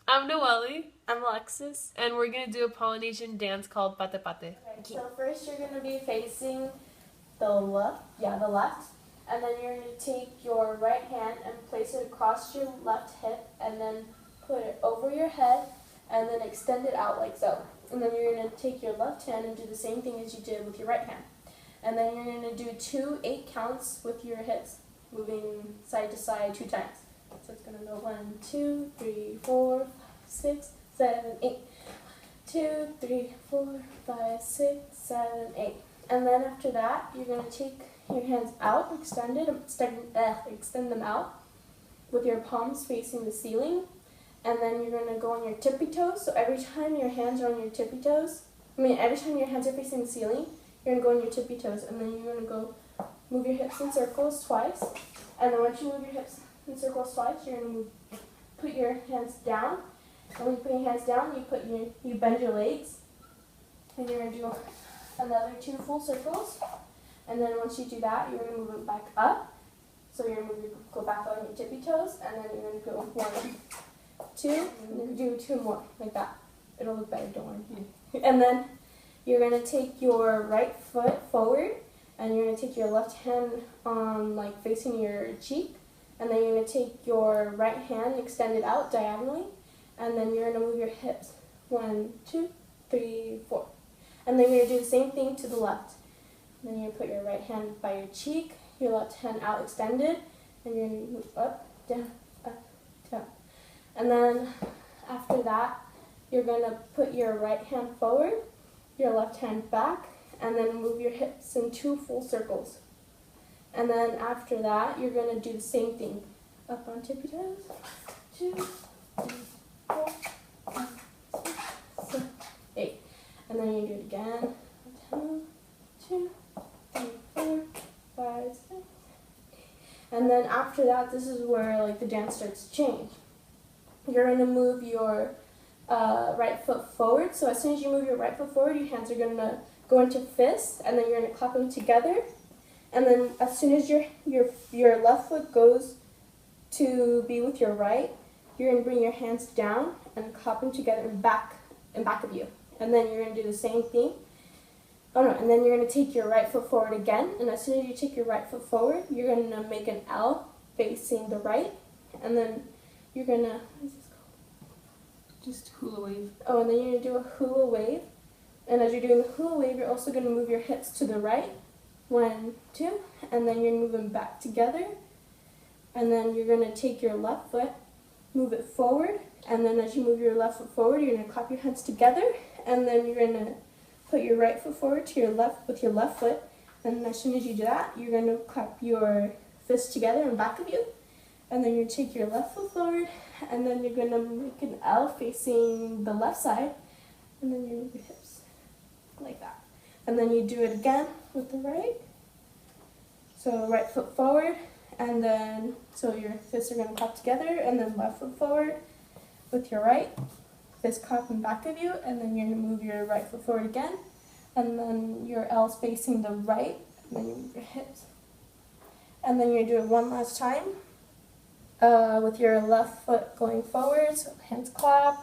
I'm Noelle, I'm Alexis. and we're gonna do a Polynesian dance called pate pate. Okay, so first you're going to be facing the left, and then you're going to take your right hand and place it across your left hip, and then put it over your head, and then extend it out like so. And then you're going to take your left hand and do the same thing as you did with your right hand. And then you're going to do 2 8 counts with your hips, moving side to side 2 times. So it's going to go 1, 2, 3, 4, 6, 7, 8. 2, 3, 4, 5, 6, 7, 8. And then after that, you're going to take your hands out, extend them out with your palms facing the ceiling. And then you're going to go on your tippy toes. So every time your hands are on your tippy toes, every time your hands are facing the ceiling, you're going to go on your tippy toes. And then you're going to go move your hips in circles twice. And then once you move your hips in circles twice, you're going to put your hands down. And when you put your hands down, you bend your legs, and you're going to do another 2 full circles. And then once you do that, you're going to move it back up. So you're going to go back on your tippy toes, and then you're going to go 1, 2, and then do 2 more, like that. It'll look better, don't worry. And then you're going to take your right foot forward, and you're going to take your left hand like facing your cheek, and then you're going to take your right hand, extend it out diagonally. And then you're going to move your hips 1, 2, 3, 4. And then you're going to do the same thing to the left. And then you're going to put your right hand by your cheek, your left hand out extended, and you're going to move up, down, up, down. And then after that, you're going to put your right hand forward, your left hand back, and then move your hips in 2 full circles. And then after that, you're going to do the same thing. Up on tippy toes, 2, 3, 4, 5, 6, 7, 8. And then you do it again. 1, 2, 3, 4, 5, 6. And then after that, this is where like the dance starts to change. You're going to move your right foot forward. So as soon as you move your right foot forward, your hands are going to go into fists, and then you're going to clap them together. And then as soon as your left foot goes to be with your right, you're going to bring your hands down and clap them together in back of you. And then you're going to do the same thing. And then you're going to take your right foot forward again. And as soon as you take your right foot forward, you're going to make an L facing the right. And then you're going to, what is this called? Just hula wave. Oh, and then you're going to do a hula wave. And as you're doing the hula wave, you're also going to move your hips to the right. 1, 2. And then you're moving back together. And then you're going to take your left foot, move it forward, and then as you move your left foot forward, you're going to clap your hands together, and then you're going to put your right foot forward to your left with your left foot, and as soon as you do that, you're going to clap your fists together in back of you, and then you take your left foot forward, and then you're going to make an L facing the left side, and then you move your hips like that. And then you do it again with the right, so right foot forward, and then, so your fists are going to clap together, and then left foot forward with your right, fist clap in back of you, and then you're going to move your right foot forward again, and then your L's facing the right, and then you move your hips. And then you're going to do it one last time with your left foot going forward, so hands clap.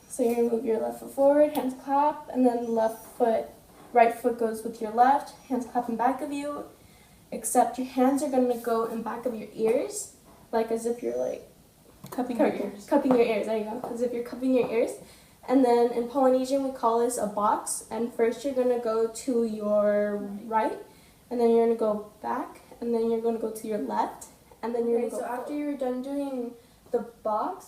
So you're going to move your left foot forward, hands clap, and then right foot goes with your left, hands clap in back of you. Except your hands are going to go in back of your ears, like as if you're like Cupping your ears. Cupping your ears, there you go, as if you're cupping your ears. And then in Polynesian we call this a box, and first you're going to go to your right, and then you're going to go back, and then you're going to go to your left, and then you're going to go. So after you're done doing the box,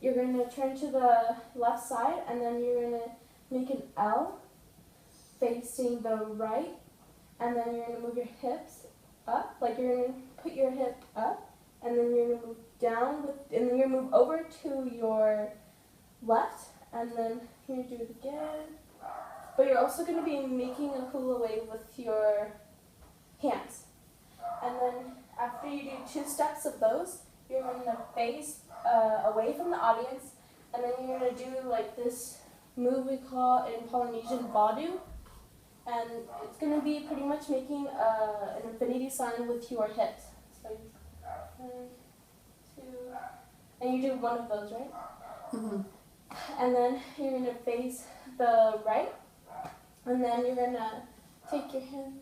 you're going to turn to the left side, and then you're going to make an L facing the right. And then you're going to move your hips up, like you're going to put your hip up, and then you're going to move down, and then you're going to move over to your left, and then you're going to do it again. But you're also going to be making a hula wave with your hands. And then after you do 2 steps of those, you're going to face away from the audience, and then you're going to do like this move we call in Polynesian vadu. And it's going to be pretty much making an infinity sign with your hips. So 1, 2, And you do one of those, right? Mm-hmm. And then you're gonna face the right, and then you're gonna take your hands,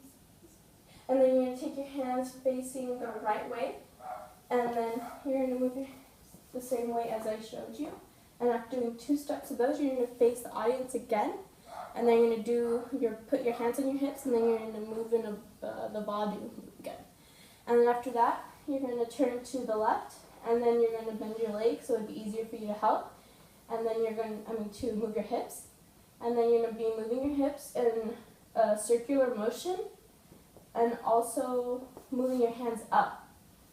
and then you're gonna take your hands facing the right way, and then you're gonna move your the same way as I showed you. And after doing 2 steps of those, you're gonna face the audience again, and then you're gonna put your hands on your hips, and then you're gonna move in the body again. And then after that, you're gonna turn to the left, and then you're gonna bend your legs so it'd be easier for you to help. And then you're going to move your hips, and then you're going to be moving your hips in a circular motion, and also moving your hands up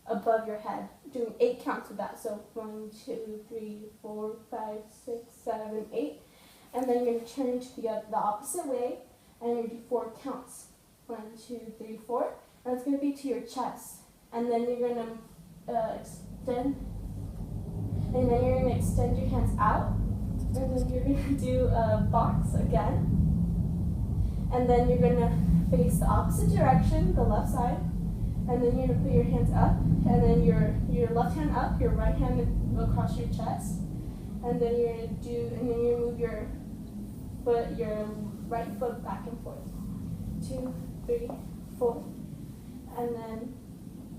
above your head, doing 8 counts of that. So 1, 2, 3, 4, 5, 6, 7, 8, and then you're going to turn to the opposite way, and you're going to do 4 counts. 1, 2, 3, 4, and it's going to be to your chest, and then you're going to extend. And then you're going to extend your hands out, and then you're going to do a box again. And then you're going to face the opposite direction, the left side, and then you're going to put your hands up, and then your left hand up, your right hand across your chest, and then you're going to move your right foot back and forth. 2, 3, 4, and then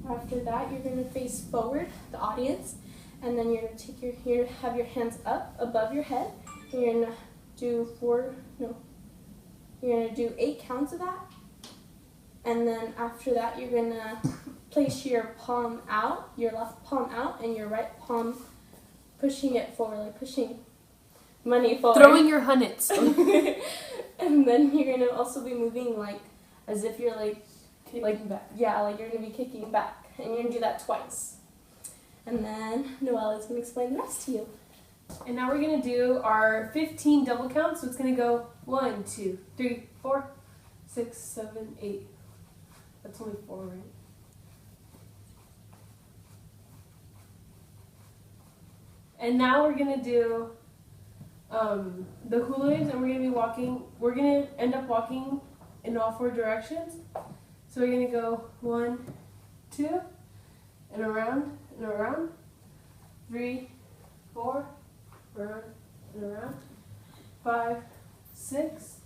after that, you're going to face forward, the audience. And then you're going to have your hands up above your head. And you're going to do 8 counts of that. And then after that, you're going to place your palm out, your left palm out, and your right palm pushing it forward, like pushing money forward. Throwing your hunnits. And then you're going to also be moving like as if you're Kicking back. Yeah, like you're going to be kicking back. And you're going to do that twice. And then Noelle is going to explain the rest to you. And now we're going to do our 15 double counts. So it's going to go 1, 2, 3, 4, 6, 7, 8. That's only 4, right? And now we're going to do the hula waves, and we're going to be walking. We're going to end up walking in all 4 directions. So we're going to go 1, 2, and around. And around, 3, 4, around and around, 5, 6,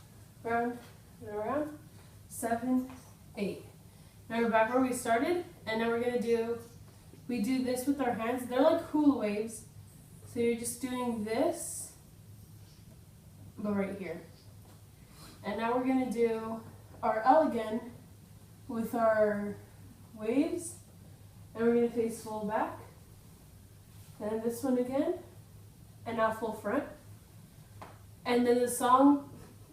around and around, 7, 8. Now we're back where we started, and now we do this with our hands. They're like hula waves. So you're just doing this, but right here. And now we're gonna do our L again with our waves. And we're going to face full back, and this one again, and now full front. And then the song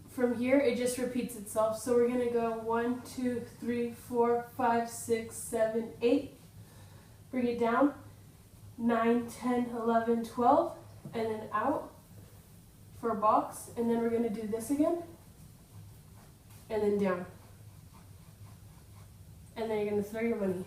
from here, it just repeats itself. So we're going to go 1, 2, 3, 4, 5, 6, 7, 8. Bring it down, 9, 10, 11, 12, and then out for a box. And then we're going to do this again, and then down. And then you're going to throw your money.